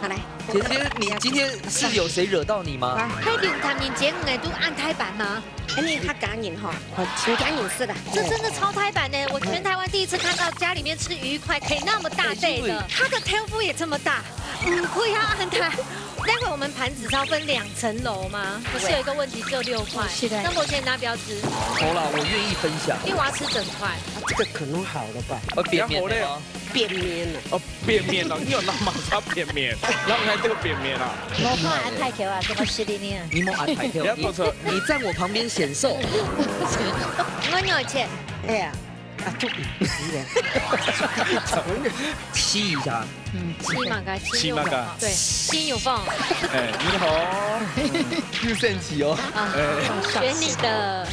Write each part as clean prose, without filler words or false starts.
来。姐姐，你今天是有谁惹到你吗？嘿，龙潭年节五都按胎版吗？哎，你他赶紧哈，请赶紧是的。这真的超胎版呢！我全台湾第一次看到家里面吃鱼块可以那么大对的，它的天妇也这么大，不要按胎。待会我们盘子是要分2层楼吗？可是有一个问题，只有6块。是的。那我先拿标志。好啦，我愿意分享。因为我要吃整块。这个可能好了吧？扁面的吗？扁面了。哦，扁面了，你有那马上扁面，然后还这个扁面啊？我怕按太条啊，怎么吃的呢？你莫按太条，你站我旁边显瘦。我有钱。哎呀。啊，就吸一下，七嘛个，对，心有缝。哎，你好，又神奇哦。选你的。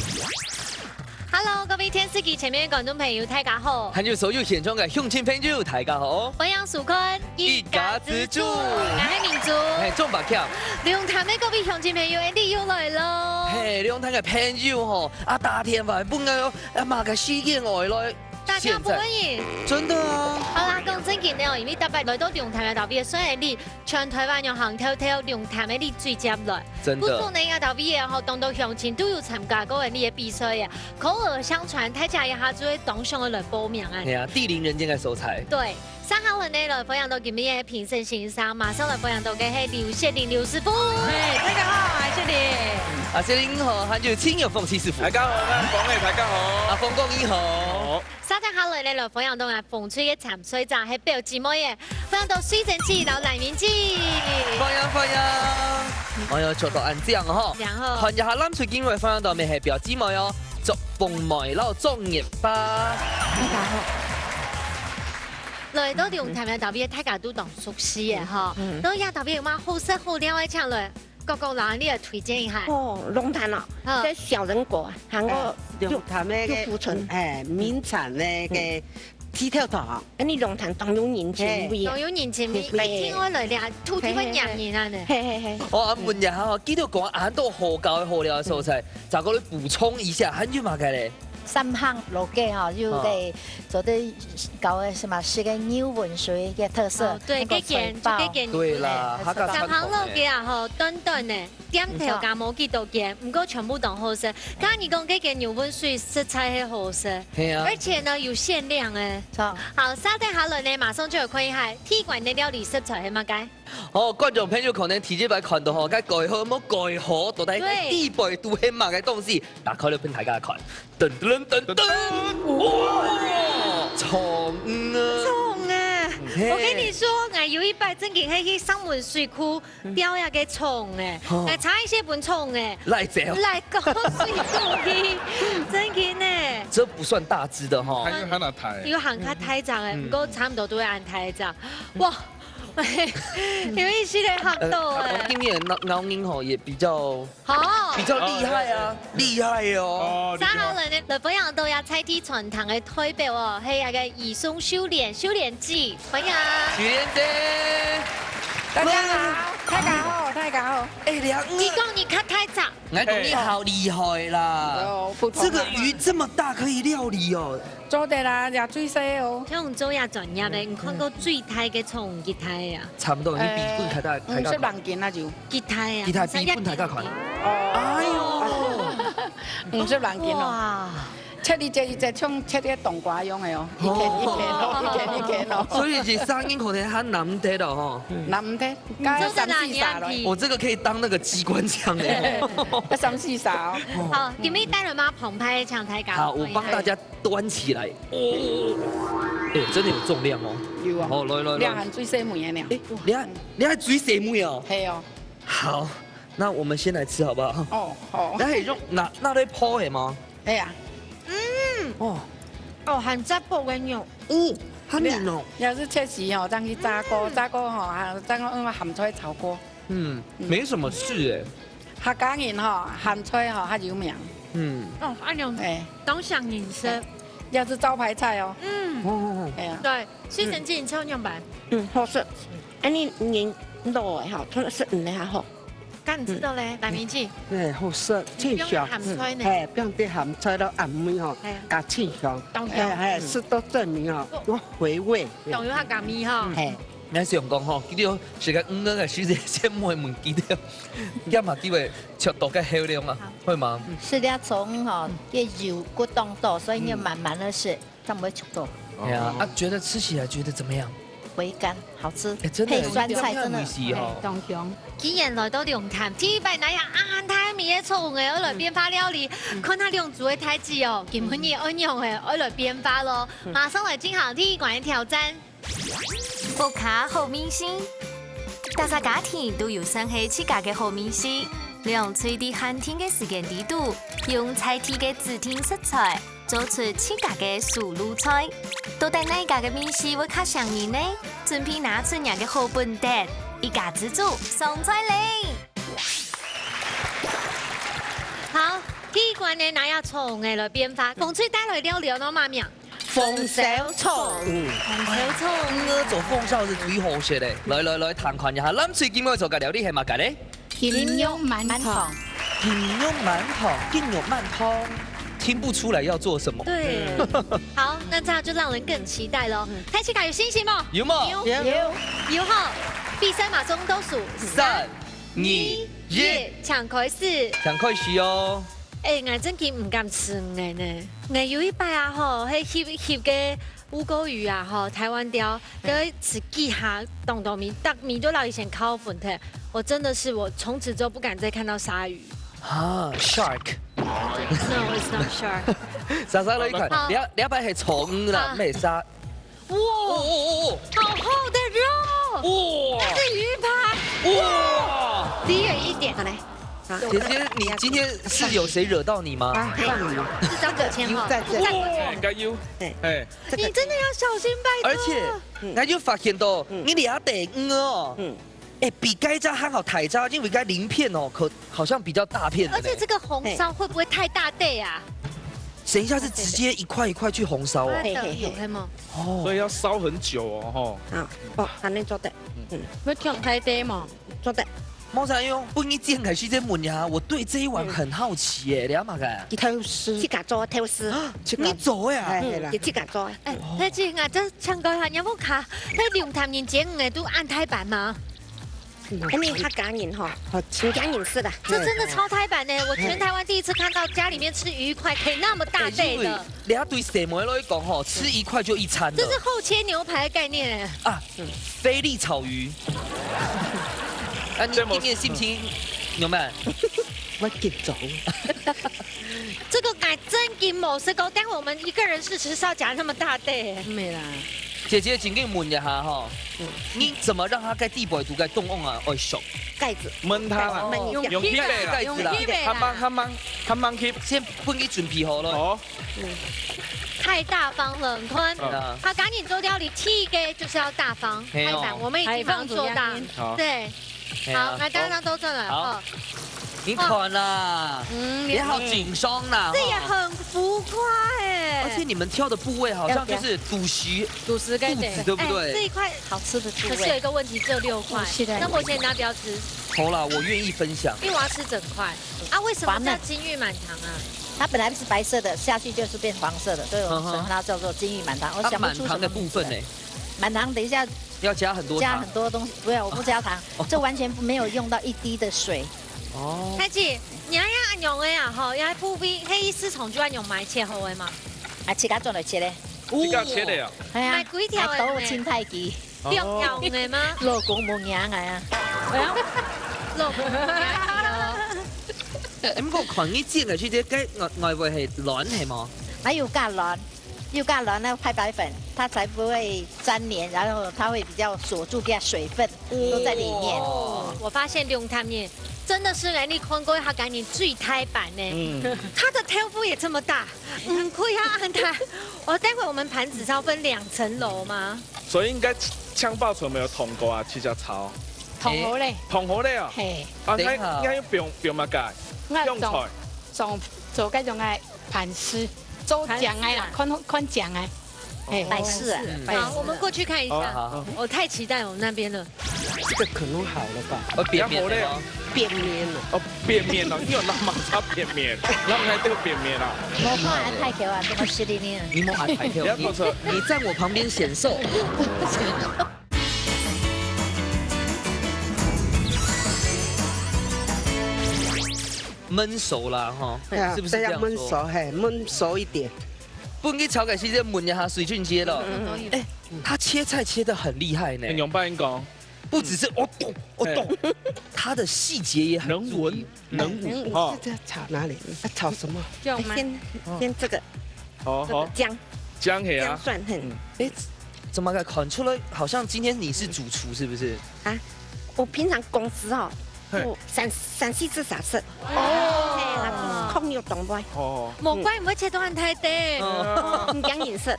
Hello， 各位天视機前面嘅觀眾朋友，大家好。還有所有現場嘅鄉親朋友，大家好。我楊淑坤，一家之主，我係民族。係中白橋。龍潭嘅各位鄉親朋友，Andy 又來咯。係龍潭嘅朋友吼，大天話本來馬嘅事件外來。大家不歡迎，真的啊！好啦，講正經咧，因為特別來到龍潭嘅特別，所以你全台灣有行透透龍潭嘅你最接來。真的。不過你嘅特別嘅學當到鄉親都有參加過嘅呢個比賽啊，口耳相傳，大家一下就會當上嘅來報名啊。係啊，地靈人傑嘅素材。對。三號人呢來分享到今日嘅評審欣賞，馬上來分享到嘅係劉謝玲劉師傅。大家好，謝玲。謝玲好，還有親友鳳七師傅。大家好，講嘅大家好。鳳公你好。沙灘下來來分享到啊鳳吹嘅潛水站係表姊妹嘅，分享到水蒸氣到黎明記。歡迎！我有做到按這樣呵。然後。看一下攬水經緯分享到咪係表姊妹哦，祝鳳梅撈中業吧。大家好。來到龍潭嘅特別，大家都當熟悉嘅嗬。都有特別有乜好食好料嘅唱來，各個人你嚟推薦一下。哦，龍潭啊，即小人國，韓國龍潭咧嘅富春，名產咧嘅雞跳糖，你龍潭當有年前味，當有年前味，聽開來咧，吐啲乜嘢嘢啊？係。我問一下哦，記得講啱到好教嘅好料嘅素材，就嗰啲補充一下，很有嘛嘅咧。三行路街哈，就給做的搞的什麼是個牛文水嘅特色，對，給件。對啦，三行路街啊，吼，短短的，點頭加冇幾多件，唔過全部都好食。剛你講嗰件牛文水食材係好食，而且呢有限量誒。好，沙丁下來呢，馬上就有看一下鐵觀嘅料理食材係乜嘅。哦，觀眾朋友可能提前來看到吼，該蓋好冇蓋好，到底地背都係乜嘅東西？打開嚟俾大家看。噔噔噔噔噔！哇，蟲啊！蟲啊！我跟你說，我有一擺正經去上門水庫釣一個蟲誒，嚟查一些本蟲誒，來搞水庫去，正經誒。這不算大隻的哈，還有喊哪台？有行卡台長誒，不過差唔多都會按台長。哇！有意思的學到誒。我今年腦音吼也比較好，比較厲害啊，厲害哦。三號人呢，來分享到有菜地傳堂嘅代表哦，係一個義松修煉記，分享。許蓮姐，大家好，大家好。哎，你講你看台長，我講你好厲害啦，這個魚這麼大可以料理哦。做得啦，也最細哦。像做也專業嘅，唔看過最大嘅蟲吉泰啊。差唔多，你比本睇得唔識人見啦就。吉泰啊。吉泰比本睇得快。哎呦，唔識人見咯。切你隻葱切啲冬瓜用嘅哦，一件咯。所以是聲音可能很難聽到哈。難聽，加3-4撒咯。我這個可以當那個機關槍嘅。3-4撒哦。好，今日帶來嗎？澎湃嘅長台搞。好，我幫大家端起來。哎，真的有重量哦。有啊。好，來。兩行最細妹嘅呢。你還最細妹哦。係哦。好，那我們先來吃好不好？哦，好。你係用那類泡嘅嗎？係啊。哦，很雜薄嘅肉。很嫩哦。要是切時哦，將去炸鍋吼，將個鹹菜炒鍋。沒什麼事誒。客家人吼鹹菜吼較有名。哦，按樣當上飲食，也是招牌菜哦。係啊。對，水蒸氣超樣版。好食。哎，你老誒吼，真是你還好。咁唔知道咧，大面積。好食，清香。不用啲鹹菜咯，暗妹吼，加清香。食到證明吼，我回味。仲要客家米吼。你想讲吼，记到是个个时间先问记到，今嘛机会吃多个好量啊，会吗？是的，从哈也油骨冻豆，所以你慢慢的吃，它不会吃多。对啊，觉得吃起来觉得怎么样？回甘，好吃，真的配酸菜真的。东乡。既然来到龙潭，第一摆那样安泰米的错误的，我来变化料理，看他两组的台子哦，根本也安用的，我来变化咯。马上来进行第一关的挑战。福卡好明星，大家家庭都有生起自家嘅好明星，用随地寒天嘅时间地度，用菜地嘅指定食材，做出自家嘅素卤菜。到底哪一家嘅明星會較上癮呢？準備拿出人嘅好本碟，一家之主送菜嚟。好，第一关呢，拿要从的来变化，风吹带来料理喏，妈咪。凤小葱，小葱，做凤烧是最好食的。來，談看一下，咱最近要做嘅料理係乜嘅咧？金肉饅頭，金肉饅頭，金肉饅頭，聽不出來要做什麼。对，好，那这样就讓人更期待咯。開始感有信心嗎？有冇？有好，第三碼鐘倒數3、2、1，搶開始。搶開始哦。我真係唔敢吃嘅呢。我有一擺啊，迄翕嘅烏龜魚啊，台灣釣，佢自己下凍到米都老以前烤粉的，我真的是我從此之後不敢再看到鯊魚。啊 ，shark。No, it's not shark。莎莎你看，你一擺係蟲啦，咩鯊？哇，好厚的肉！哇，是魚排！哇，離遠一點，好來。姐姐，你今天是有誰惹到你嗎？是張可謙哈。應該要，你真的要小心拜託。而且，我就發現到你倆得哦，比該渣還好太渣，因為該鱗片哦，可好像比較大片。而且這個紅燒會不會太大袋啊？等一下是直接一塊一塊去紅燒哦。有係嗎？哦，所以要燒很久哦，哦，安尼做得，要挑太低嘛，做得。毛仔用本一件開始在問呀，我對這一碗很好奇耶，你阿媽個？偷師，自家做偷師，你做呀？係自家做。那這我這唱歌下有冇卡？那龍潭人節我都按台版嗎？你客家人哈，請家人是的。這真的超台版呢！我全台灣第一次看到家裡面吃魚塊可以那麼大袋的。你要對什麼來講吼，吃一塊就一餐。這是厚切牛排的概念啊！菲力炒魚。啊，你一面心情有沒有？我急走。這個改真金某是高，待會我們一個人試吃是要夾那麼大袋。沒啦。姐姐，請給問一下哈，你怎麼讓它在地板度該凍啊？愛熟蓋子。燜它啦，用皮帶蓋子啦，冚掹 keep，先分給準備好了。哦。太大方了，很寬。好，趕緊做料理，第一個就是要大方。台版我們已經馬上做到。對。好，那剛剛都做了。好，你看啦，也好緊張啦。這也很浮誇哎。而且你們挑的部位好像就是肚臍跟肚子，對不對？這一塊好吃的部位。可是有一個問題，只有6塊。那我先拿不要吃。好啦，我願意分享。因為我要吃整塊。啊，為什麼叫金玉滿堂啊？它本來是白色的，下去就是變黃色的，所以我們稱它叫做金玉滿堂。我想不出滿堂的部分呢？滿堂等一下。要加很多東西，不要，我不加糖，這完全沒有用到一滴的水。哦，太姐，你要按用的呀，吼，要鋪邊黑絲蟲就按用買切好的嘛。啊，自家做嚟切咧？自家切的呀？係啊，買幾條的？豆青太記。用的嗎？老公冇養係啊。老公冇養。咁個裙呢煎嚟出啲雞外圍係卵係嘛？還有加卵。又加卵呢太白粉，它才不會粘連，然後它會比較鎖住啲水分都在裡面。我發現龍潭面真的是你看過它趕緊最台版呢，它的豆腐也這麼大，可以按它。待會我們盤子是要分2層樓嗎？所以應該槍爆船沒有同過啊，起隻炒。同好咧。同好咧啊？係。啊，應該要表乜解？用菜。做嗰種嘅盤絲。做醬哎啦，看醬哎，百事啊。好，我們過去看一下。我太期待我們那邊了。這個可能好了吧？扁面的哦。扁面了。哦，扁面了，你有那麼差扁面，然後還對扁面啦。我怕按太條啊，這麼濕淋淋。你莫按太條，你在我旁邊顯瘦。焖熟啦哈，是不是这样焖熟？嘿，焖熟一点。不给炒改西这焖一下水俊接了。哎，他切菜切得很厉害呢。用白讲，不只是我懂，他的细节也很能闻能武哦。这炒哪里？炒什么？先这个。好。姜黑啊。姜蒜很。哎，怎么看出来？好像今天你是主厨是不是？啊，我平常公司哦，陕西吃啥色？哦，空又懂不？哦，莫怪唔会切到很太大，唔讲颜色。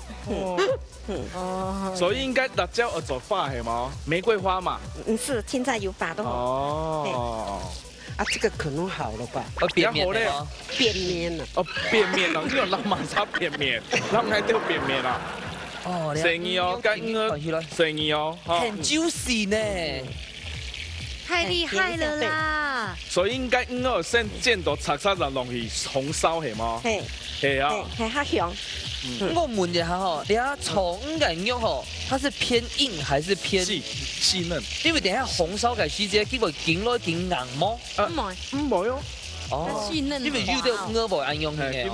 所以应该辣椒要做法系吗？玫瑰花嘛。是青菜油法都好。哦。啊，这个可能好了吧？扁面嘞，扁面了。哦，扁面了，因为老马炒扁面，咱们还叫扁面啦。哦，生意哦，跟生意哦，很 juicy 呢，太厉害了啦！所以应该先煎到擦擦就弄去红烧系吗？系啊，系较香。我问一下吼，你啊葱个肉吼，它是偏硬还是偏细嫩？因为等下红烧嘅时节，基本紧落紧硬么？唔会哦。哦，细嫩。因为肉都鹅不安用嘅。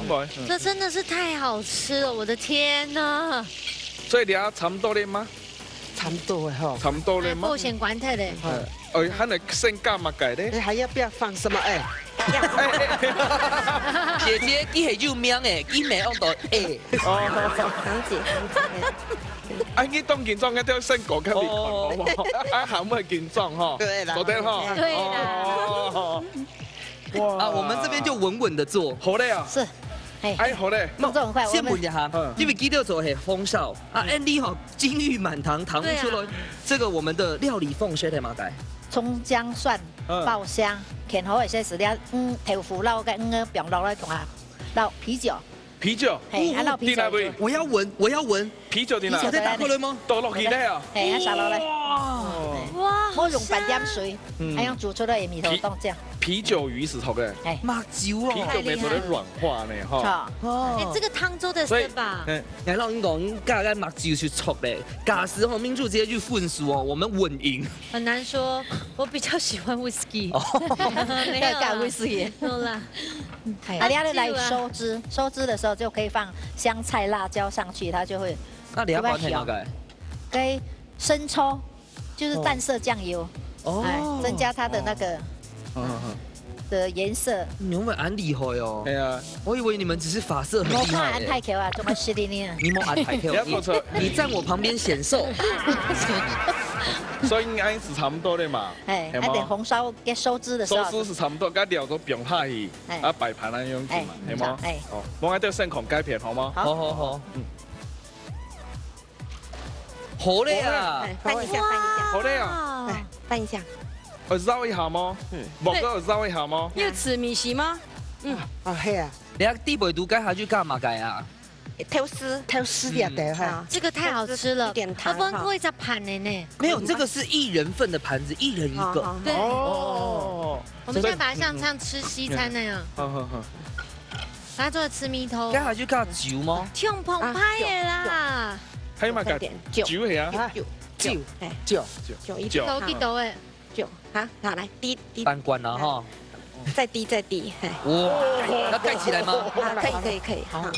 这真的是太好吃了，我的天哪！所以你啊差唔多咧吗？差不多的哈。差唔多咧吗？保险管太嘞。还能先干嘛改咧？还要不要放什么？姐姐，你系要命诶，你名on到诶。堂姐。你當健壯一定要先講給你看，好唔好？喊乜健壯哈？對啦，昨天哈。對啦。哇！我們這邊就穩穩的做。好嘞啊。是。哎，好嘞。動作很快。先問一下，因為記得做係風燒啊 ，Andy 哈金玉滿堂，堂出來，這個我們的料理鳳學係嘛解？葱姜蒜爆香，填好一些飼料，豆腐撈嘅병撈咧，同埋撈啤酒。啤酒，撈啤酒。我要聞。啤酒點啊？啤酒在打開來嗎？倒落去咧啊！係啊，撒落嚟。哇！我用半點水，係用煮出來嘅米頭凍醬。啤酒魚是頭嘅。麻椒哦。啤酒咪做得軟化呢，哈。哎，這個湯粥的是吧？來讓你講，加個麻椒去炒嘞，假時候民主直接去混熟哦，我們穩贏。很難說，我比較喜歡 whisky。沒有加 whisky。有啦。啊，你要來收汁，收汁的時候就可以放香菜、辣椒上去，它就會。那你要放哪個？跟生抽，就是淡色醬油，增加它的那個的顏色。你們很厲害哦。對啊，我以為你們只是髮色很厲害。我看安太橋啊，怎麼吃的呢？你冇安太橋，你站我旁邊顯瘦。所以應該是差唔多的嘛。哎，還得紅燒嘅收汁的時候。收汁是差唔多，加料都不用下去，啊擺盤那樣子嘛，係嗎？哎，哦，我喺度先狂雞片好嗎？好。好嘞啊！翻一下，好嘞啊！翻一下。繞一下嗎？莫哥繞一下嗎？要吃米線嗎？係啊。你喺地北都該下去幹嘛解啊？挑絲啲嘅哈。這個太好吃了，點糖。我們會再盤的呢。沒有，這個是一人份的盤子，一人一個。對。哦。我們現在把它像吃西餐那樣。把它做吃米頭。該下去加酒嗎？香澎湃嘅啦。還有嘛個酒係啊？酒一抖一抖誒。酒好，好來滴。半罐啦哈。再滴。哇，要蓋起來嗎？可以。好。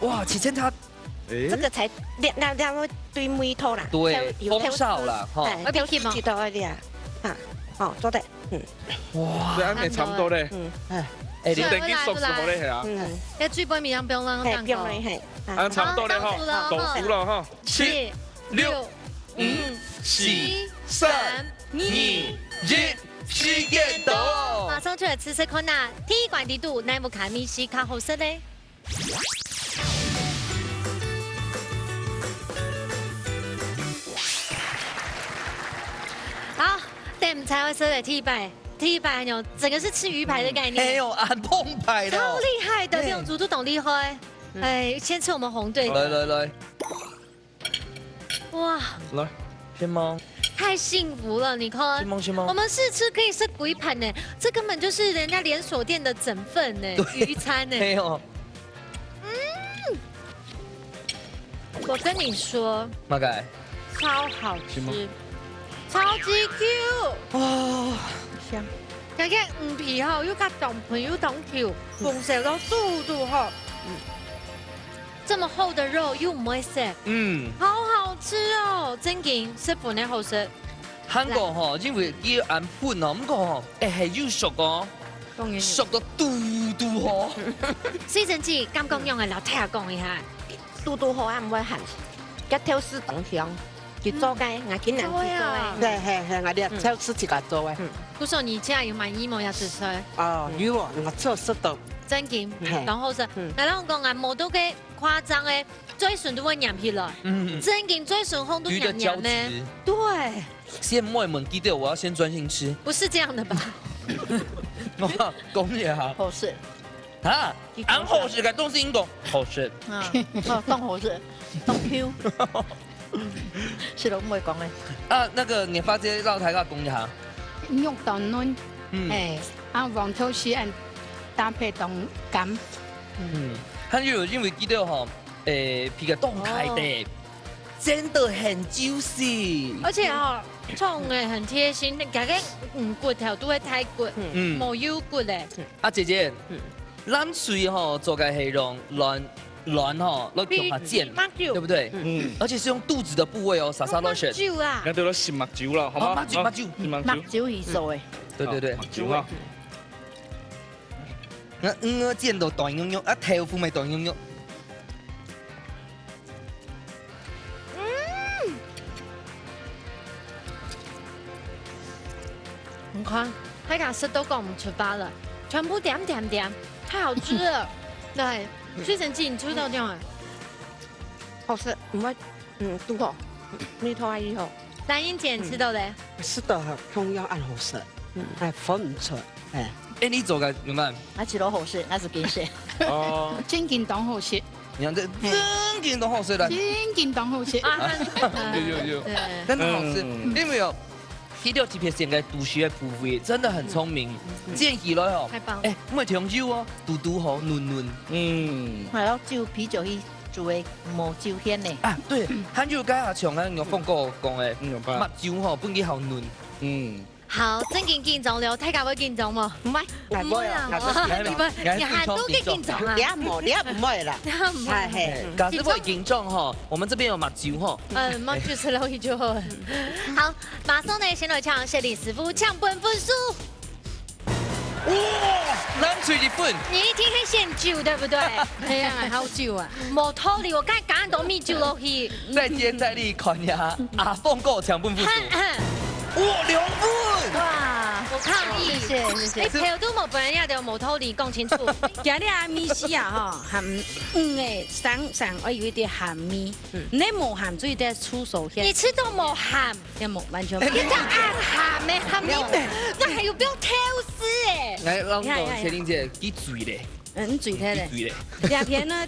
哇，其實它，這個才兩對梅頭啦。對，風燒啦，哈。我俾貼幾多啲啊？好，做得。哇，你啱咪差唔多咧。你哋幾熟是冇咧係啊？一煮杯麵不用啦，蛋糕。差唔多咧哈，豆腐啦哈。7、6、5、4、3、2、1，時間到。馬上出嚟試試看啦，天怪地度，乃木卡米西較好食咧。好，對唔才會說的T排牛，整個是吃魚排的概念。沒有，很澎湃的。超厲害的，這種煮都懂厲害。哎，先吃我們紅隊。來。哇！來，先嗎？太幸福了，你看。先嗎？我們試吃可以吃鬼盤呢，這根本就是人家連鎖店的整份呢，魚餐呢。沒有。我跟你說，馬改，超好吃，超級 Q。哇，香。嗰個魚皮吼，又加重皮又重 Q， 豐盛到肚肚吼。這麼厚的肉又唔會澀，好好吃哦！真勁，食飯咧好食。韓國吼，因為叫安粉哦，唔過吼，係要熟哦，熟到嘟嘟吼。水神姐，敢講用嘅老太講一下，嘟嘟好啊，唔會鹹，一條絲當香，就做嘅，我見人去做嘅。係，我哋條絲自己做嘅。姑嫂，你家有滿意冇呀？食菜？哦，有啊，我做食到。真勁，當好食。但係我講啊，冇到嘅誇張嘅，最順都會黏起來。真勁最順烘都黏黏呢。對。先唔好問記得，我要先專心吃。不是這樣的吧？我講嘢嚇。好食。啊，按好食嘅東西應該好食。當好食，當 Q。是咯，唔會講嘅。啊，那個研發姐老太家講一下。肉當嫩，黃土絲人。搭配凍感，還有因為記得吼，皮個凍開的，真的很 juicy，而且吼，蔥誒很貼心，家個骨頭都會太骨，冇油骨咧。啊姐姐，咱水吼做個係用卵吼，攞用下煎，對不對？而且是用肚子的部位哦，撒落去。酒啊，那都是墨酒啦，好嗎？墨酒，墨酒去做嘅。對。墨酒啊。我煎到大肉肉，豆腐咪大肉肉。你看，大家食都講唔出巴了，全部點，太好吃了。對，水神姐，你吃到點啊？好食，唔會，都好，米湯阿姨好。蘭英姐吃到咧？食到同樣按好食，分唔出，你做嘅點樣？那一路好食，那是幾食？哦，真勁當好食，你看這真勁都好食啦，真勁當好食。有，真的好吃，因為哦，呢條特別成個杜學部位真的很聰明，煎起來哦，太棒！唔係調酒哦，嘟好嫩。係咯，就啤酒去做嘅冇酒香呢。啊，對，韓酒街下長咧，我放過講嘅，墨酒吼本身好嫩。好，真勁緊張了，大家會緊張嗎？唔係，唔會啊，你喊都幾緊張啊？你唔會啦，係。假使會緊張吼，我們這邊有墨酒吼。墨酒吃了就好。好，馬上呢，先來唱謝李師傅搶本分數。哇，冷水的粉。你一聽係現酒對不對？係啊，好酒啊。冇道理，我梗係揀到米酒落去。再接再厲，看下阿鳳哥搶本分數。哇，2分！哇，我抗議，謝謝。你票都冇本人也要冇道理，講清楚。今日阿米絲啊，吼含嘅上我有一點鹹米，你冇鹹就有點粗手香。你吃到冇鹹？有冇完全冇？你這暗鹹咩？鹹米，那還有不要挑絲誒。來，讓我謝玲姐幾嘴咧。嘴睇咧。兩片呢，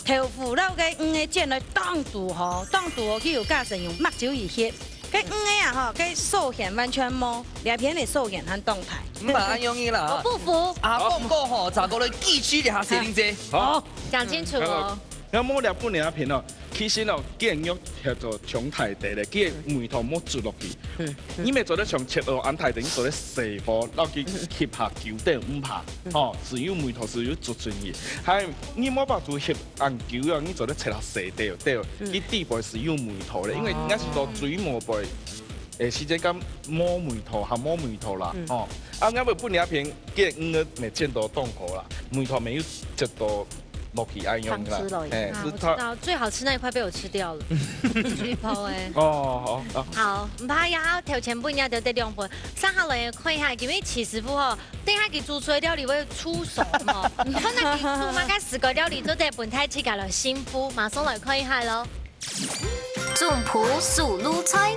佢豆腐撈嘅嘅煎來當肚吼，當肚佢有加成用墨酒而烚。cái nghe à cái sâu hiện完全冇，兩片嘅sâu現很動態。唔係安用意啦，我不服。阿鳳哥吼，查過來記取一下謝玲姐。好，講清楚哦。有冇兩半兩片哦？其實哦，建議叫做搶太地咧，佢梅頭冇煮落去。你咪做得像切落安太地，你做得細火，撈佢吸下酒底唔怕。哦，只有梅頭是有足專業。係你冇辦法做吸按酒啊，你做得切下細地對，佢底部是有梅頭咧，因為應該是到水磨背。時間咁摸梅頭還摸梅頭啦，哦，啊，啱咪半兩片，佢魚兒咪煎到凍口啦，梅頭沒有切到。落去愛用啦，我知道最好吃那一塊被我吃掉了，水泡哎。哦，好。好，唔怕呀，頭前半日就得2分，三下來看一下，因為齊師傅吼，等下佢煮出嚟料理會出手嘛，可能佢煮嘛個4個料理都得本太起價了幸福，馬上來看一下咯。總鋪素滷菜。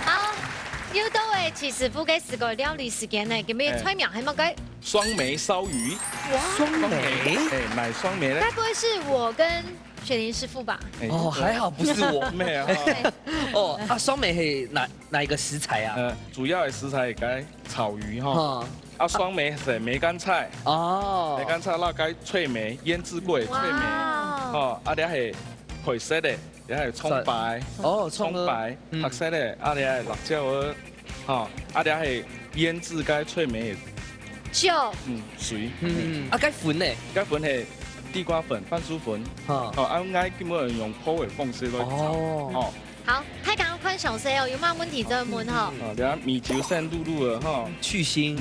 好，又到誒齊師傅嘅4個料理時間呢，咁咩菜名係乜嘅？雙梅燒魚。雙梅，奶雙梅咧？該不會是我跟雪玲師傅吧？哦，還好不是我。咩啊？哦，啊，雙梅係哪一個食材啊？主要嘅食材係炒魚哈。啊，雙梅係梅乾菜。哦。梅乾菜那個脆梅醃製過嘅脆梅。哦，啊，你係配色嘅，你係蔥白。哦，蔥白。白色嘅，啊，你係辣椒吼，啊，了係醃製該脆梅的酒，水，啊，該粉呢？該粉係地瓜粉、番薯粉，哦，啊，我基本上用普洱方式來炒，哦。好，太港寬小 C 哦，有冇問題再問哈？哦，了米酒鮮露露的哈，去腥，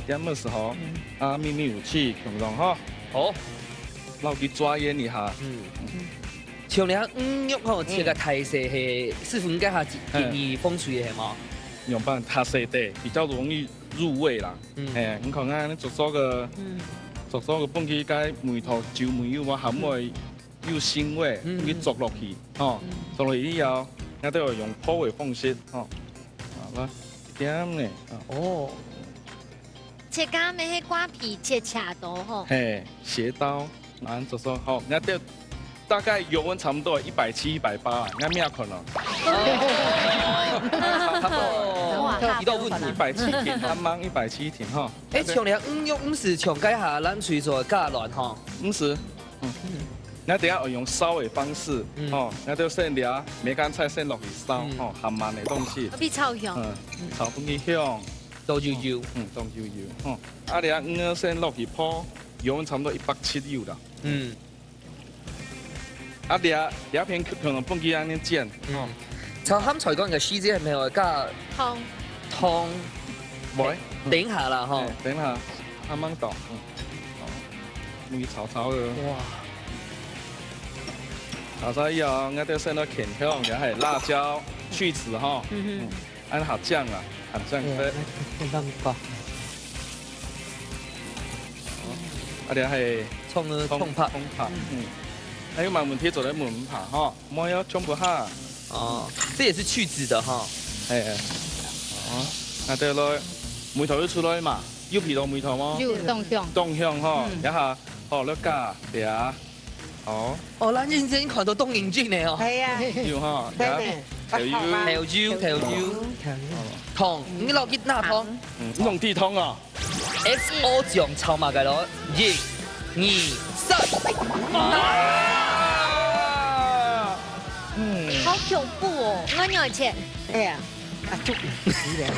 點乜時候啊？秘密武器用用哈，好，撈佢抓醃一下，像你魚肉吼，切個太細係師傅應該係建議風水嘅係嘛？用辦太細啲，比較容易入味啦。誒，你看下你做咗個放起cái梅頭椒梅油啊，鹹味有腥味，你做落去，哦，做落去以後，我都要用普洱方式，哦，好啦，點呢？哦，切乾咩？瓜皮切恰刀吼。嘿，斜刀，啊，做咗好，我都大概油溫差唔多170、180，我咩可能？差不多，遇到問題。 170田，啱啱170田哈。誒，像你魚肉唔是像解下咱水做加亂吼？唔是，我等下我用燒的方式，哦，我就先攞梅乾菜先落去燒，哦，鹹慢的東西。比炒香。炒東西香，豆油油，豆油油，哦，啊，你魚先落去泡，油溫差唔多170啦。啊，你片可能放幾安尼煎。炒鹹菜乾嘅時節係咪話加湯？喂，頂下啦吼。等下，啱啱到，梅炒炒嘅。哇！炒炒以後，我哋先落芡香，然後係辣椒去籽哈。按下醬啊，下醬嘅。啊，你係葱拍。還有冇問題做啲門拍哈，冇要全部下。哦，這也是去籽的哈。哦，那對咯，梅頭要出來嘛，要皮到梅頭嗎？要凍香哈，一下哦，你加嚟啊，好。哦，咱認真看到東營俊呢哦。係啊，要哈，調油，湯，你落去哪湯？弄地湯啊。XO 醬炒麻嘅咯，1、2、3。好恐怖哦！我要切。哎呀，啊，足唔死咧。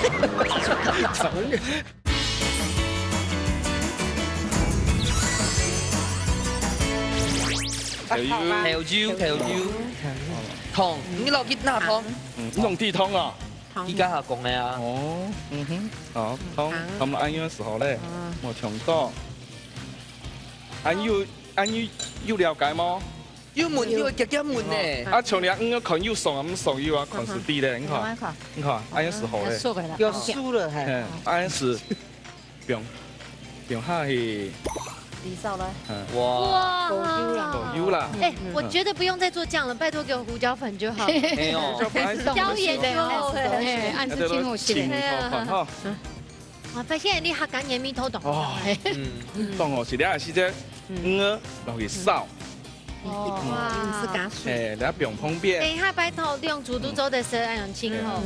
調油，湯，你落去哪湯？弄地湯啊。依家下講嘅啊。哦，好，湯，咁按呢個時候咧，我長多。要了解嗎？要問要夾夾問呢？啊，像你看要熟咁熟要啊，看是啲咧，你看，按呢時候咧，要輸了係。按時，不用下去。李少呢？哇，夠油啦。哎，我覺得不用再做醬了，拜託給我胡椒粉就好。沒有，椒鹽就好。按時清我先。我發現你客家鹽米頭凍。哦，凍哦，是你係是隻鵝落去燒。哇，是加水。哎，你不用方便。等一下拜託用煮都做的是按用清吼。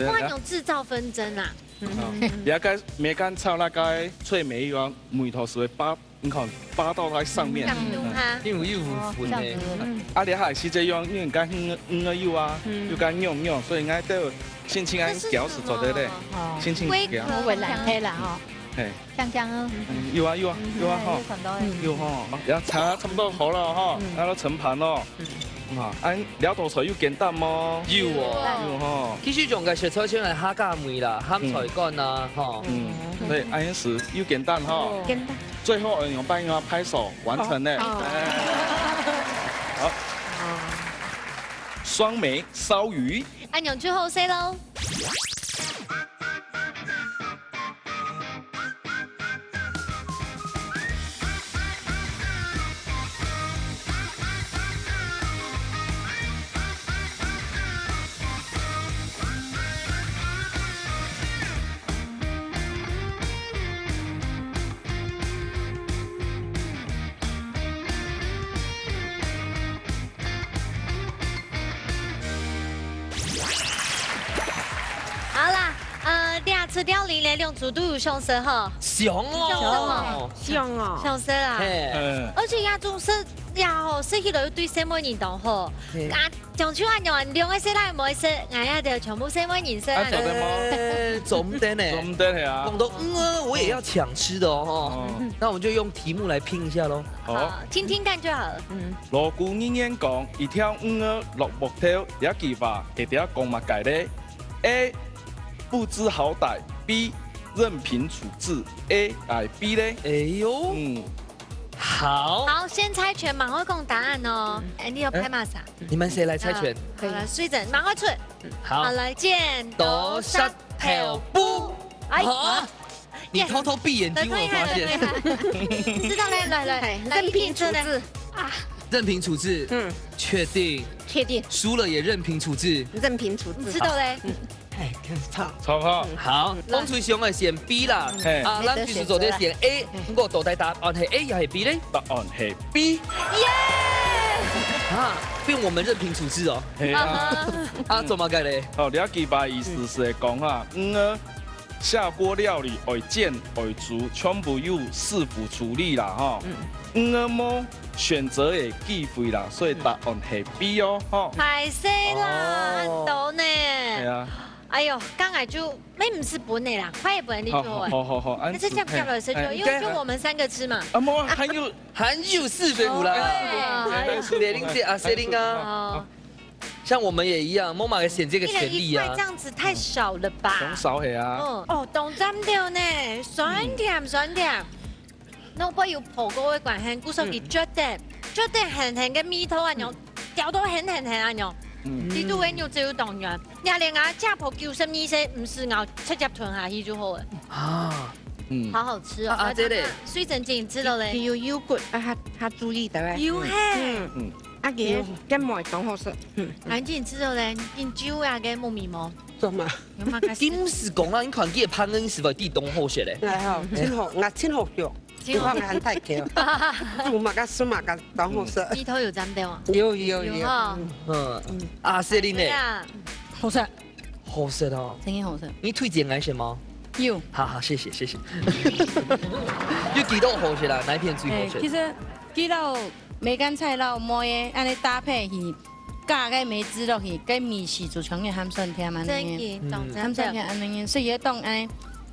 哇，用製造紛爭啊！你個梅乾炒那個脆梅個梅頭是會扒，你看扒到它上面。因為有粉呢。啊，你係是這樣，因為講鵝油啊，又講肉，所以我都輕輕按攪是做得咧，輕輕攪。我會難睇啦吼。香香哦。有啊哈，有哈，然後炒差不多好了哈，然後盛盤咯。啊，按了多菜要簡單麼？要喎，哈。其實用嘅食材先係蝦甲梅啦、鹹菜乾啊，哈。對，按時要簡單哈。簡單。最後我用半個拍手完成咧。好。雙梅燒魚。按用最後 C 咯。吃掉零连用煮都有上色哈，香哦，香哦，上色啦，而且呀，种色呀吼，色起来又对什么人都好，從出按樣兩個色啦，唔會色，哎呀就全部色溫顏色。做得嗎？做唔得呢？做唔得係啊！講到我也要搶吃的哦。那我們就用題目來拼一下咯。好，聽聽看就好了。鑼鼓人人講，一條落木頭，也記吧？會點講乜解咧 ？A 不知好歹 ，B 任憑處置 ，A 係 B 咧？哎呦，好，先猜拳，馬上講答案哦。哎，你有拍馬啥？你們誰來猜拳？好了，水準，馬上出。好，來，剪刀石頭布。哎，你偷偷閉眼睛，我發現。知道嘞，來，任憑處置啊。任憑處置，確定。確定。輸了也任憑處置。任憑處置。知道嘞。哎，錯。錯。好，汪翠雄係選 B 啦，啊，咱就是做啲選 A，不過到底答案係 A 又係 B 咧？答案係 B。耶！啊，變我們任憑處置哦。係啊。啊，做乜嘅咧？好，你記吧，意思是講啊，下鍋料理為煎為煮，全部要師傅處理啦，哈。冇選擇嘅機會啦，所以答案係 B 哦，哈。係死啦，到呢？係啊。哎呦，剛才就唔是本嚟啦，快本你做哎。好，那這樣不要了，因為就我們三個吃嘛。啊冇，還有4對5啦。對，林姐啊，誰林啊？像我們也一樣，莫馬嘅選這個權利啊。這樣子太少了吧？總少係啊。哦，當真掉呢，酸甜。那我要婆哥嘅關係，故所以絕對鹹嘅米頭啊，樣掉到鹹啊樣。你都會有這當然，廿零啊，家婆92歲，唔是咬直接吞下去就好誒。啊，好好吃哦。啊，這裡水蒸氣知道咧。要腰骨啊，他注意到咧。腰係。啊嘅，跟埋講好食。安靜知道咧，研究啊嘅冇眉毛。做嘛？點是講啦？你看佢嘅潘恩是否地東好食咧？係好，真好肉。我眼太橋，做乜嘅蘇乜嘅當好食。米頭有沾掉啊？有。啊，謝玲呢？好食，好食啊！真係好食。你推薦哪些嗎？有。好，謝謝。要幾道好食啦？哪一片最好食？其實幾道梅乾菜撈梅嘅，安尼搭配去加個梅子落去，個米是做成嘅鹹酸甜安尼，鹹酸甜安尼，所以一當安尼。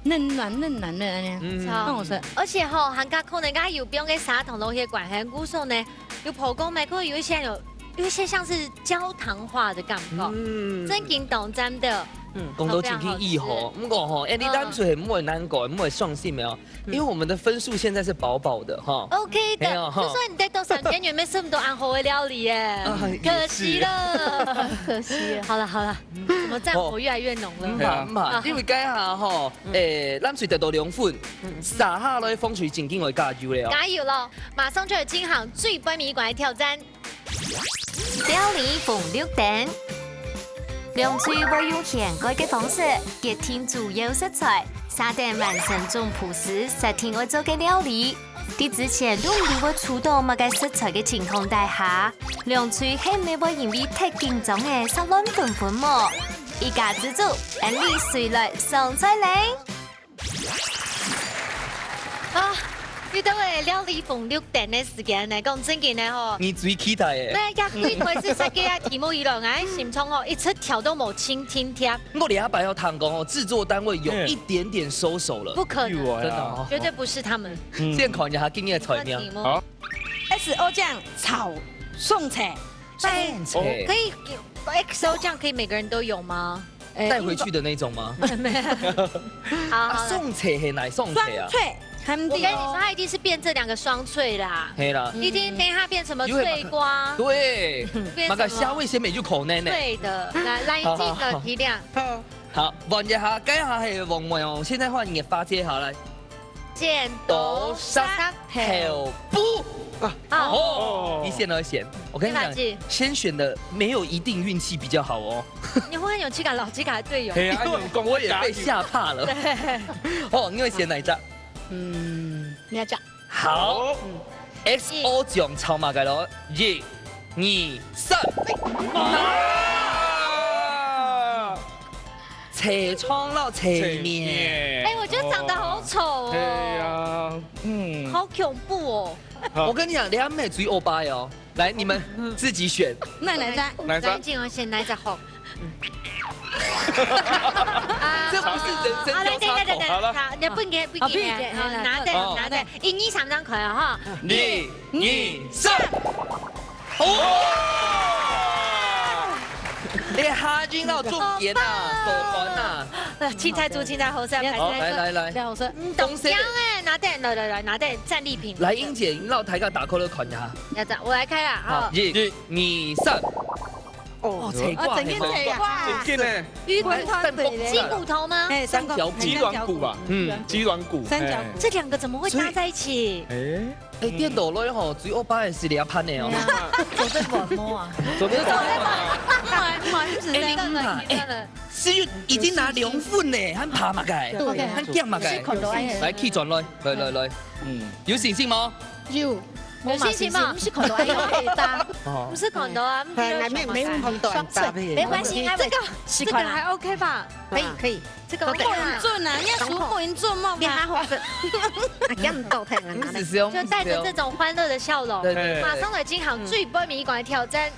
嫩軟的安尼，超好食。而且吼，韓家可能家有邊個砂糖落去管很古時候呢，有婆公買，可能有一些像是焦糖化的感覺，真經當真的。講到真經意吼，唔過吼，你單純係唔會難過，唔會傷心沒有？因為我們的分數現在是飽飽的哈。OK 的，就說你得到3天元，沒這麼多安好的料理耶，可惜了，可惜。好了，我們戰火越來越濃了。唔係，因為家下吼，咱隨得到2分，撒下來風水正經會加油了。加油咯！馬上就係金行最不迷館挑戰。料理逢6點。涼脆會用現改嘅方式結添主要食材，3點完成總鋪時實天我做嘅料理。啲之前都唔會觸到乜嘅食材嘅情況底下，涼脆係咪會因為太緊張嘅失亂粉粉麼？一家之主，安利隨來上菜嚟。遇到嘅料理逢6點嘅時間呢，講真嘅呢嗬，你最期待嘅。咩呀？佢開始設計啊題目以來，我心中哦一出條都冇輕貼。我禮拜要談講哦，製作單位有一點點收手了。不可能，真的，絕對不是他們。先看一下今日嘅菜名。好 ，XO 醬炒餸菜，可以 XO 醬可以每個人都有嗎？帶回去的那種嗎？好，餸菜係哪餸菜啊？我跟你說，它一定是變這2個雙脆啦。係啦，一定等下變什麼脆瓜？對，那個蝦味鮮美就口嫩呢。對的，來記個體諒。好，問一下，該下係黃梅哦。現在換你發接下來。剪刀石頭布。哦，一線而選。我跟你講，先選的沒有一定運氣比較好哦。你會很有氣感，老氣感的隊友。對啊，我也被嚇怕了。哦，你會選哪一隻？你要講。好，XO 醬炒馬雞螺，1、2、3。斜窗撈斜面，哎，我覺得長得好醜哦。對呀，好恐怖哦。我跟你讲，两妹追欧巴哦，来你们自己选。那奶仔，奶仔，进哦，先奶仔好。这不是人生交叉口。好了，好，你不给不给，拿的，1、2、3张可以哈。1、2、3。哦！你哈军到重点啊，手环啊。青菜猪，青菜好食，好，来，好食。懂香哎，拿点，来，拿点战利品。来，英姐，你老台个打扣了看下。要这，我来开啦，好。 1、2、3。哦，切挂，整天切啊，真紧呢，鱼骨头，鸡骨头吗？哎，三角骨，鸡软骨吧，鸡软骨，三角骨，这2个怎么会搭在一起？哎，电脑内吼，追欧巴的是俩潘的哦。走在玩摸啊，左边是已经拿凉粉呢，很怕嘛该，很惊嘛该。来，key 转来，来，有信心吗？有。有信心吗？不是孔头，可以搭，不是孔头啊，没孔头搭配，没关系，这个还 OK 吧？可以，这个不很准啊，人家数不很准嘛，你还好是，这样倒退了，就带着这种欢乐的笑容，马上来进行最不迷馆的挑战。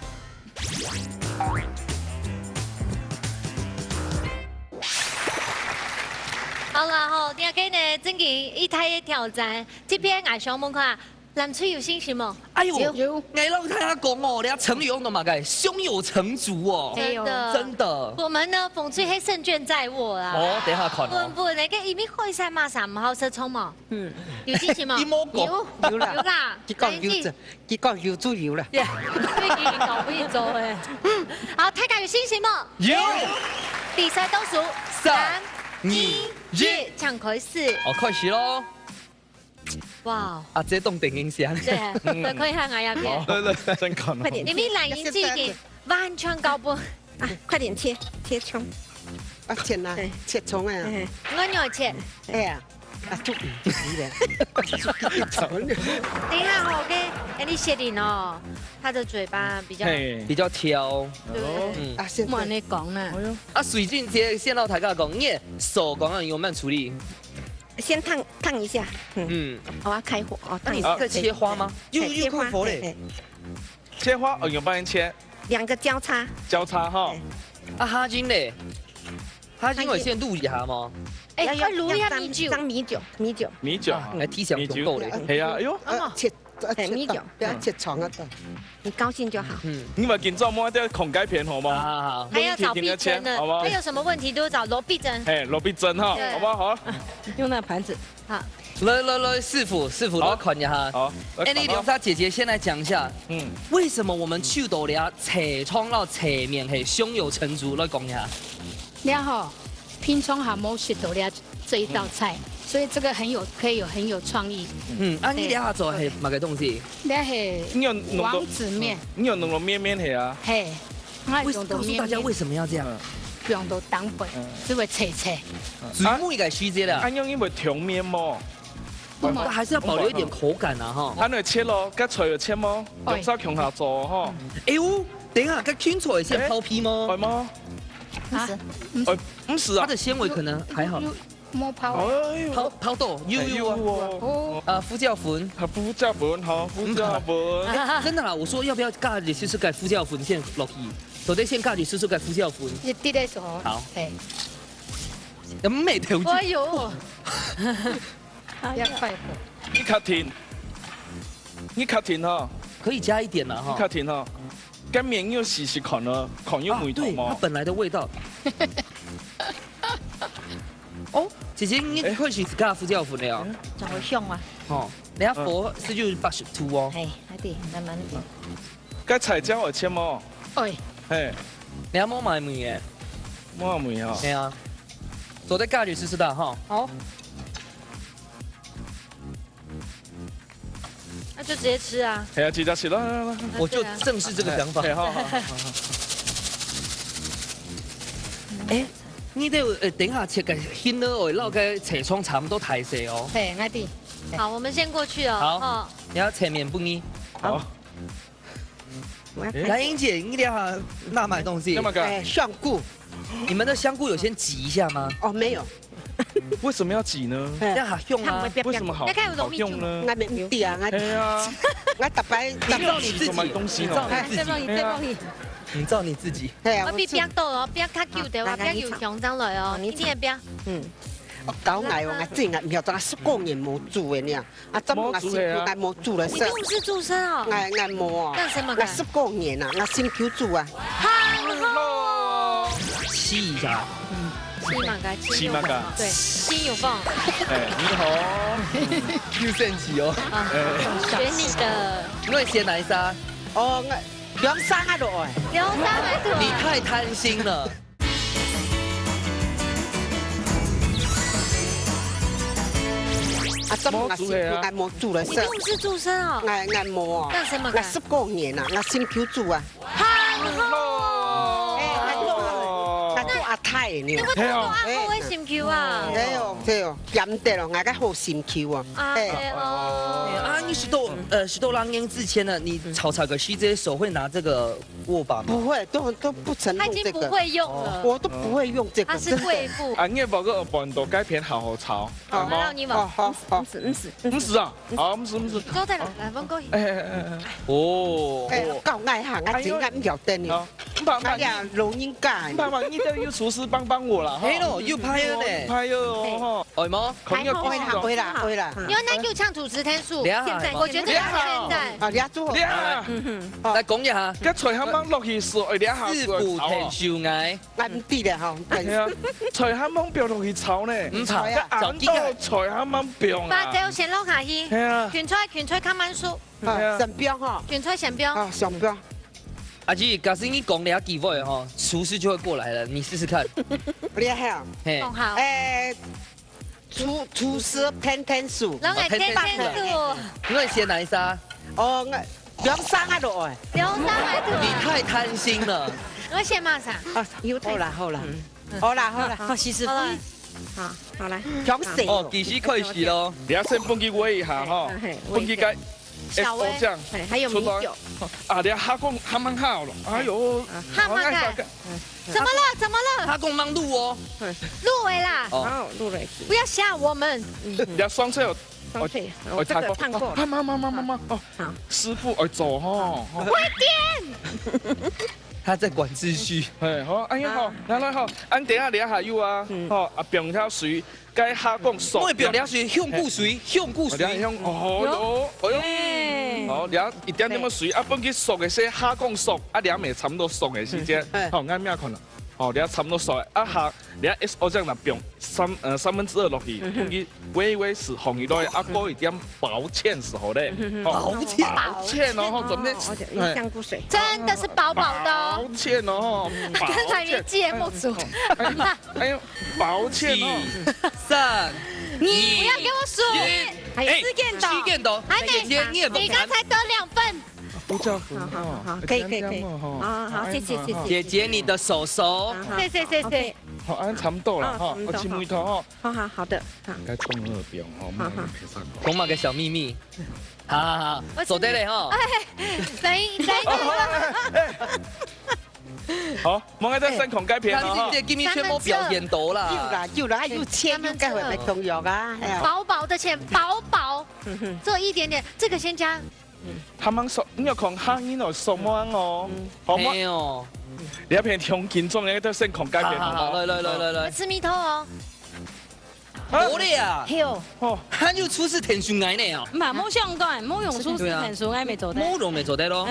好啦吼，今日呢，真嘅一台嘅挑战，这边爱上问看。 南翠有信心吗？哎呦，哎，老太太讲哦，人家成语用的嘛个，胸有成竹哦，真的。我们呢，风吹黑胜券在握啦。哦，等下看哦。不，那个一面开山马上唔好失聪嘛。有信心吗？有啦，結果有豬油啦。最近搞不一周哎。好，太太有信心吗？有。比赛倒数3、2、1，抢回4。哦，开始喽。 哇！啊，这动电影响。对，可以看下一边。对，真看。快点，你们蓝银这个完全搞不。啊，快点切葱。啊，切啦，切葱啊。我要切。哎呀，啊，猪皮的。等一下好，OK， 哎，你谢玲哦，他的嘴巴比较挑。对。啊，现在你讲呢？啊，水俊杰先到台下讲，你手讲有没有处理？ 先烫一下，我要开火哦。那你是在切花吗？又开火嘞！切花哦，有帮人切，2个交叉哈。啊，哈金嘞，哈金我先录一下吗？哎，要卤一下米酒，来提醒足够嘞。系啊，哎呦，切米酒，不要切长啊的，你高兴就好。你们今朝摸点孔盖片好吗？好，还要找壁针呢，还有什么问题都找罗壁针。哎，罗壁针哈，好不好？用那个盘子。好，来，师傅都看一下。好，哎，你刘莎姐姐先来讲一下，为什么我们去到俩斜窗到斜面系胸有成竹？来讲一下。然后平常还冇食到俩这一道菜。 所以这个可以很有创意。啊，你俩做系乜嘅东西？那系王子面。你有弄个面系啊？嘿，告诉大家为什么要这样？不用到当本，只会切。最唔应该虚这啦。安用因为调面么？还是要保留一点口感啊哈。安嚟切咯，跟脆就切么？用手强下做哈。哎呦，等下，跟青菜先抛皮吗？係嗎？唔是啊，它的纤维可能还好。 摸泡豆有啊，呼叫粉，呼叫粉好，呼叫粉。真的啦，我说要不要咖喱试试改呼叫粉先落去，到底先咖喱试试改呼叫粉。你滴的时候，好，有没条件？哎呦，要快火。你卡停哈，可以加一点了哈。你卡停哈，跟面又细看了，看又梅头嘛。它本来的味道。哦，姐姐，你可以去自家呼叫粉了。怎么香啊？哦，人家佛是就82哦。哎，还得慢慢的。该菜椒有切么？哎，嘿，人家摸买梅耶，摸梅哈。对啊，走在咖喱试试的哈。好。那就直接吃啊。系啊，直接吃啦。我就正是这个想法。好。哎。 你得等下切个鲜了哦，那个切窗差不多太细哦。嘿，我的。好，我们先过去哦。好。你要切面不呢？好。来，英姐，你俩那买东西。那么个香菇，你们的香菇有先挤一下吗？哦，没有。为什么要挤呢？这样好用啊。为什么好用呢？我唔对啊，我打白照你自己买东西哦，对，你照你自己。我比别多哦，别较旧的，我别有强张来哦，你听别。搞挨哦，我真系唔晓得，10年冇做嘅呢，怎我辛苦挨冇做了，你都是做生哦，挨冇啊，干什么？我10年啊，我辛苦做啊，吸一下，吸嘛个，对，心有缝。你好，又升级哦。选你的，因为先哪一杀？哦，2、3下都爱2、3还是？你太贪心了。怎我辛苦挨冇做了，你都是做生哦，挨冇啊，干什么？我10年啊，我辛苦做啊。阿太呢？你不做阿好嘅心球啊？对哦，咸得咯，我个好心球啊。啊，你许多狼烟之前呢，你炒个西这些手会拿这个握把吗？不会，都不曾他已经不会用了，我都不会用这个。他是贵妇。啊，你报个半度改片好炒，好吗？你嘛，好，唔是啊，好唔是。都在来问过。哦，够爱行，我真爱唔晓得呢。哎呀，老人家，你都有厨师帮我啦。嘿咯，又拍了呢，拍了哦。哎妈，会啦。因为那就唱主持天数，现在我觉得现在啊，俩做来讲一下，个菜蛤蟆落去说，俩下自古天秀爱，俺唔知咧吼。係啊，菜蛤蟆飆落去炒呢，唔炒，就啲個菜蛤蟆飆把這先落下去，卷出看慢速，上標吼，卷出上標，上標。阿姐，假使你講兩句話哈，廚師就會過來了，你試試看。你好，講好。廚師天數，兩個天數，因為先來沙。哦，2、3下都愛。2、3還都。你太貪心了。我先馬上。好啦，好，其實好來，強死。哦，其實可以試咯。你要先幫佢煨一下哈，幫佢解。小薇，還有米酒。啊，你蝦講蝦蠻好咯，哎呦，蝦蠻好。怎麼了？他跟我忙錄哦，入圍啦。哦，入圍。不要嚇我們。你要雙手。我這個燙過。媽，哦，師傅愛做吼。快點！他在管秩序。好，哎呀好，來好，俺等下下有啊，好啊，병條水，該蝦講熟。我병條水向顧水，哦喲，好，了一點點水，啊，幫佢熟嘅些蝦講熟，啊，兩咪差唔多熟嘅時間，好，啱咩看啦？哦，你差唔多熟，啊下，你我這樣嚟병2/3落去，幫佢微是紅一類，啊，過一點薄芡時候咧，薄芡哦，準備香菇水，真的是薄薄的哦。薄芡哦，剛才連節目組，哎呦，薄芡哦，3、你不要給我數，四件斗，還沒，你剛才得2分。不叫好，可以，好，謝謝。姐姐你的手，謝。好，按差唔多啦，哈，我切梅頭，好的，該沖2병哦，同埋個小秘密，好，坐低嚟哈。等一下。好，冇喺度新狂雞片啊！今天全部表演到啦，有啦，有錢有該會咪重要啊？薄薄的錢，薄，做一點點，這個先加。他們說你要看蝦煙來什麼哦？好嗎？你一片條件中嘅都新狂雞片，來，吃米頭哦。冇咧啊！哦，他就出事天數愛呢哦。唔係冇相干，冇用出事天數愛未做得。冇用未做得咯。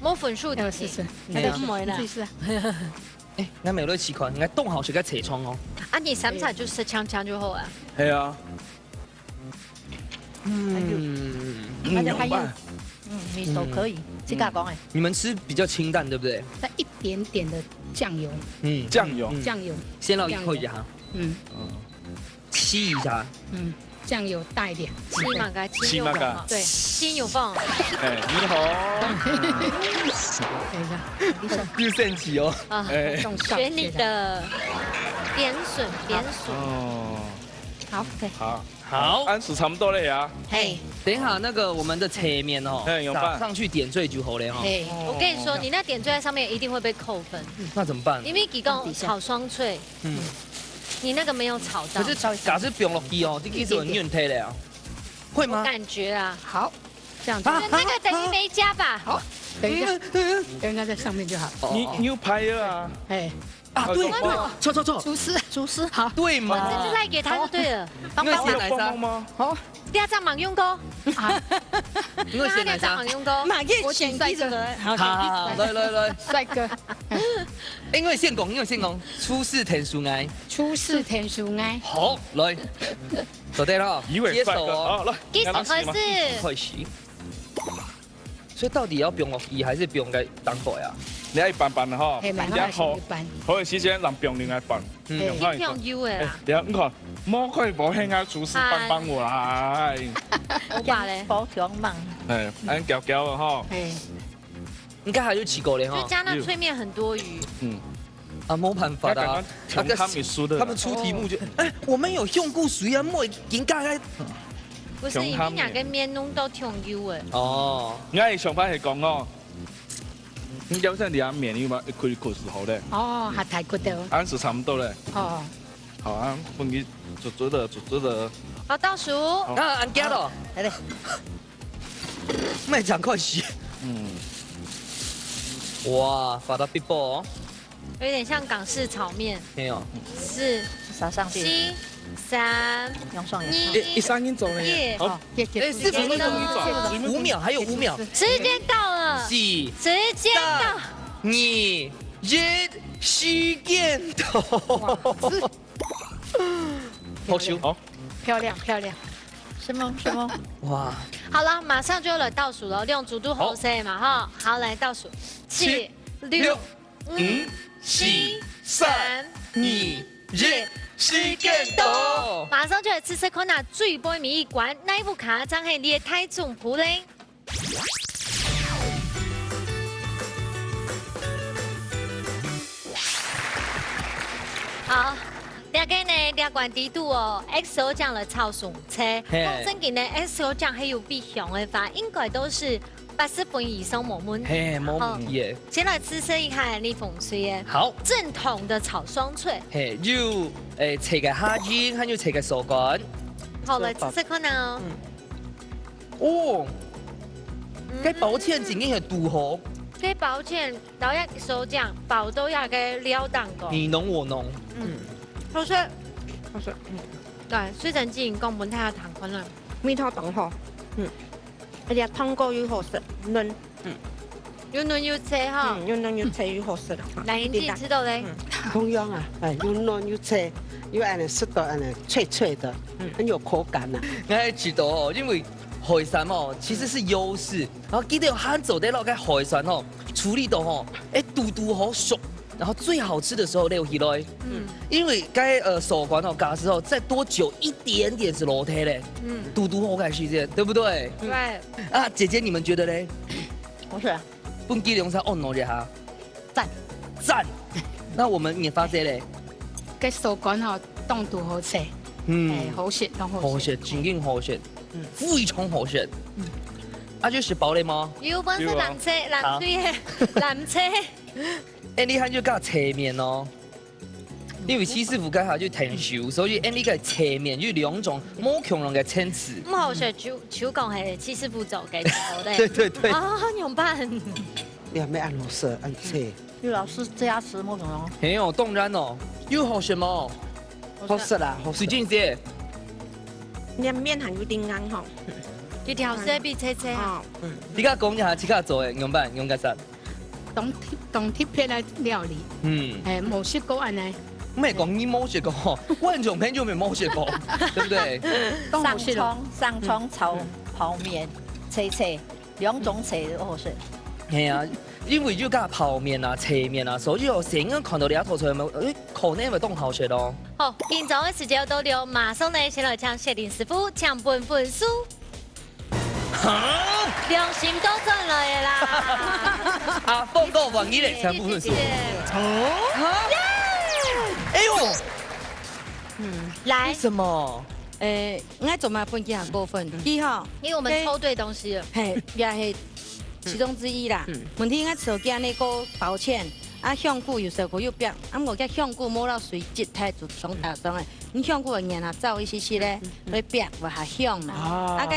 冇分數的，是，係唔會啦。誒，我未攞試過，我凍好食個斜窗哦。啊，你三菜就吃嗆就好啊。係啊。米都可以，自家講誒。你們吃比較清淡，對不對？再一點點的醬油。醬油。先撈一口一下。吸一下。醬油大一點。起碼個，對，心有縫。你好。等一下，又升級哦。選你的扁筍。哦。好，對。好，按時差唔多了呀。嘿，等一下那個我們的切面哦，撒上去點綴就好了哈。我跟你說，你那點綴在上面一定會被扣分。那怎麼辦？因為幾公炒雙脆。你那个没有炒到。可是假设冰落去哦，这其实很软体的啊，会吗？感觉啊，好，这样子。那个等于没加吧？好，等一下，应该在上面就好。牛排啊，哎。啊，对，错，厨师好，对嘛？这就赖给他就对了。因为鲜奶沙吗？好，第二张盲用哥，因为鲜奶沙盲用哥，马可以选帅哥，好，来，帅哥，因为现讲，初试天书爱，初试天书爱，好，来，坐低啦，接手哦，来，接手开始。所以到底要冰落去还是冰在当火呀？你一般般的哈，人家好的時間讓冰另外拌，用 U 的啦。你看，摸開無輕啊，廚師幫我來。我爸咧，包條芒。哎，安攪攪的哈。應該還有起過咧哈。就加那脆面很多餘。啊，沒辦法的啊。他們出題目就，哎，我們有用過水啊，冇應該。不是，你們兩個面弄到挺 U 的。哦，我上班係講哦。你有陣你阿面你嘛開時候咧？哦，還太good的。按時差不多咧。哦。好啊，分你做的。好，倒數。啊，按家咯。來嚟。咩講快些？哇，發到必爆。有點像港式炒面。沒有。4、撒上去。7、3、用雙眼。一三音走了。好，4分鐘，5秒，還有5秒。時間到了。4、時間到。2、1，時間到。好笑，好，漂亮。是嗎？哇！好了，馬上就要來倒數了，用主度後勢嘛哈。好，來倒數，7、6、5、4、3、2、1。時間到，馬上就來試試看下最杯米一罐，哪部卡真係你嘅體重譜咧？好，大家呢兩罐低度哦 ，XO 醬的超順車，講真嘅呢 ，XO 醬還有必雄嘅話，應該都是80分以上冇問題。嘿，冇問題嘅。先來試試一下你風水嘅。好。正統的炒雙脆。嘿，要切嘅蝦仁，還有切嘅手乾。好，來試試看哦。哦。該保歉真嘅係杜河。該保歉，老一手醬，爆都要嘅料蛋糕。你儂我儂。好食。對，雖然之前講本睇下糖分啦。米湯凍河。而且湯過又好食，嫩。又嫩又脆哈。又嫩又脆又好食。來，你自己吃到嘞？同樣啊，又嫩又脆，又安尼食到安尼脆脆的，很有口感啊。我知道哦，因為海產哦其實是優勢，然後記得有漢走在那個海產哦處理到哦，嘟好熟。然後最好吃的時候留起來，因為該手環哦加時候再多久一點點是樓梯嘞，嘟好感時間，對不對？對。啊，姐姐你們覺得嘞？好吃。本機用啥按落去哈？讚。那我們研發者嘞？cái手乾吼凍度好食，好食，好食，真正好食，非常好食。啊，就是包嘞嗎？有本是藍車。你看就講斜面哦，因為西師傅家下就停手，所以你個斜面就兩種冇強人嘅參差。唔好食，手講係西師傅做嘅做的。對。啊，怎麼辦？你還沒按螺絲，按切。有老師加持冇咁咯。沒有，當然哦，又好食嘛。好食啦，好食。水晶姐，你面還有點硬吼。一條絲比切切啊。你家講一下，即刻做嘅用辦用嘅啥？當鐵片來料理。冇試過安尼。咩講你冇食過？萬種片就沒冇食過，對不對？上蔥炒泡麵，切兩種切都好食。係啊，因為就加泡麵啊、斜面啊，所以我成日看到你一套菜咪，可能咪都好食咯。好，現在嘅時間到了，馬上呢先來請謝林師傅搶本分數。良心都賺來啦！啊，報告王一磊搶部分數。哎呦，來。為什麼？我做嘛分幾項部分？一號，因為我們抽對東西了。嘿，也係其中之一啦。問題我手機呢個抱歉，啊香菇又小菇又白，啊无个香菇摸到水质太就松大松的，你香菇的然后走一些些咧，会白无下香啦。啊个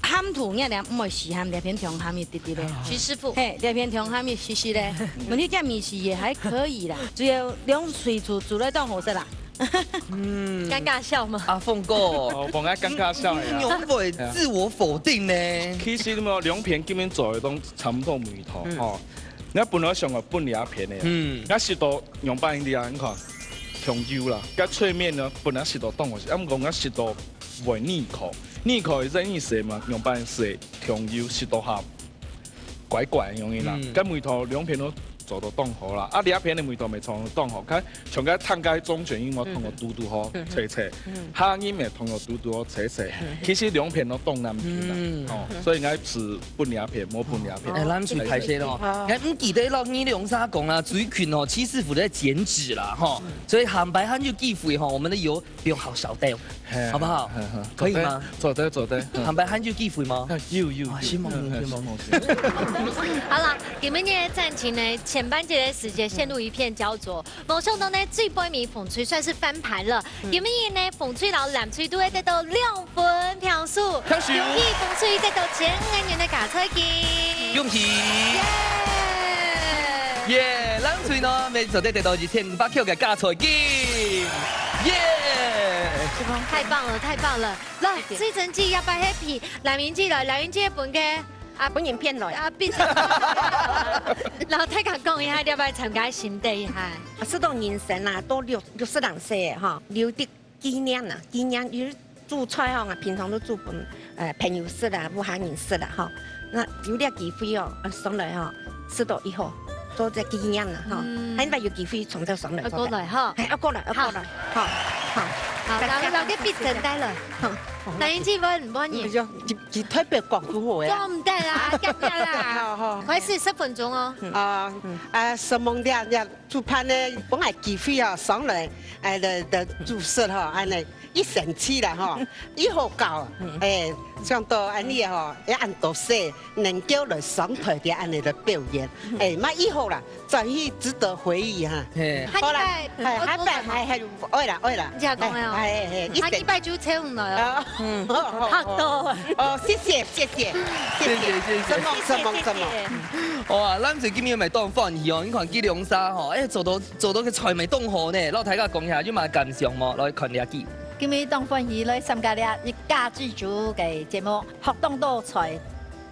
ham土伢俩唔会死ham，两片葱ham一滴滴咧。徐师傅，嘿，两片葱ham一些些咧，问题个米是也还可以啦，只有两水煮来当好食啦。尴尬笑吗？阿凤哥，我爱尴尬笑呀。永会自我否定呢？其實咁兩片基本做嘅都差唔多梅頭吼。我本來上個半兩片嘅，我食到用白啲啊，你看香油啦，甲脆面呢本來食到當我食，咁講我食到袂膩口，膩口係意思嘛，用白食香油食到下怪怪樣嘅啦，咁梅頭兩片都。做到當好啦，啊兩片嘅梅頭咪從當好，佢從個攤街中轉因我同個嘟嘟好切切，下面咪同個嘟嘟好切切，其實兩片都當南片啦，哦，所以我吃半兩片，冇半兩片。誒，咱最排泄咯，誒唔記得落呢兩三講啦，最近哦，戚師傅在減脂啦，哈，所以鹹白飯就忌諱哈，我們的油不用好少掉，好不好？可以嗎？做得，鹹白飯就忌諱嗎？要，希望。好啦，今日嘅戰情呢？前半節嘅時間陷入一片焦灼，冇想到呢最杯面馮翠算是翻盤了。今日呢馮翠老藍翠都會得到2分票數，恭喜馮翠得到前5年嘅假菜金，恭喜！耶！藍翠呢，咪就得到2500票嘅假菜金，耶！太棒了，太棒了！來，這陣子要擺 happy，梁明記來，梁明記本嘅。本人片來變成，然後睇下講一下，要不要參加新地一下？是到人生啊，都60人歲哈，留啲紀念啊，紀念有煮菜哦，我平常都煮本朋友食啦，武漢人食啦哈，那有啲機會哦，上來哈，吃到以後做隻紀念啦哈，喺咪有機會從這上來。過來哈，係過來，好，好，留啲別陣帶來。梁英志滿唔滿意？就特別講好嘅。講唔得啦，夾夾啦。開始10分鐘哦。什麼啲煮盤呢？本來機會啊上來的煮食哈，安尼1星期啦哈，以後搞上到安尼哈，要按到寫能夠來上台嘅安尼的表演，那以後啦，再去值得回憶哈。好啦，係，愛啦。你講啊？係，下禮拜就請唔來啊。好多哦，謝謝，什麼？哇，咱最今日咪當歡喜哦，你看紀龍沙吼，做到個菜咪當好呢，老大家講下，有嘛感想麼？來看下記。今日當歡喜來參加了一家之主嘅節目，學當道菜，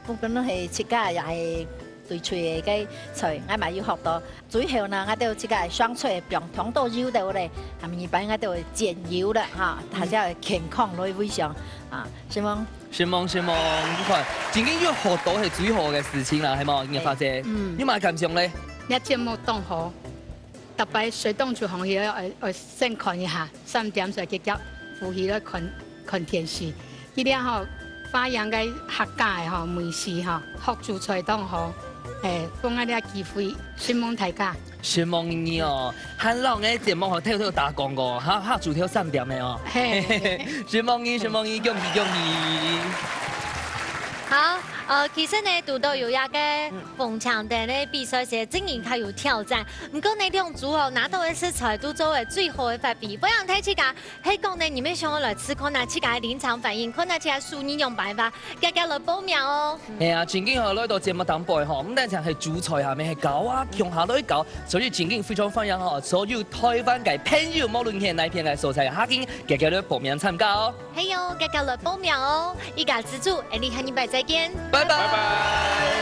不管係自家又係對菜嘅菜，我咪要學到。最後呢，我都自家雙菜並同到油到咧，係咪？一般我都減油啦嚇，大家健康來為上啊，希望，你看，真正要學到係最好嘅事情啦，係嘛？葉花姐，有嘛感想咧？一節目當好，特別水當廚行業我先看一下3點鐘結束。呼吸咧看電視，佢哋吼發揚嘅客家嘅吼美食吼，學煮菜當好，幫我哋機會，希望大家。希望你哦，韓老嘅節目吼跳打廣告，嚇煮跳3點嘅哦。希望你，恭喜！好，其實呢，讀到有一個鳳翔的呢比賽是經營較有挑戰，不過呢兩組哦拿到的食材都作為最好的發揮。不想睇自家，係講呢你們想要來吃，看下自家臨場反應，看下自家數你用辦法，家來報名哦。係啊，前景來到節目當背吼，唔單止係主菜下面係搞啊，向下都去搞，所以前景非常歡迎哦，所有台灣嘅朋友，無論係哪片嘅所在嘅客家，家來報名參加哦。係喲，家來報名哦，一家之主，你下禮拜再見。拜拜。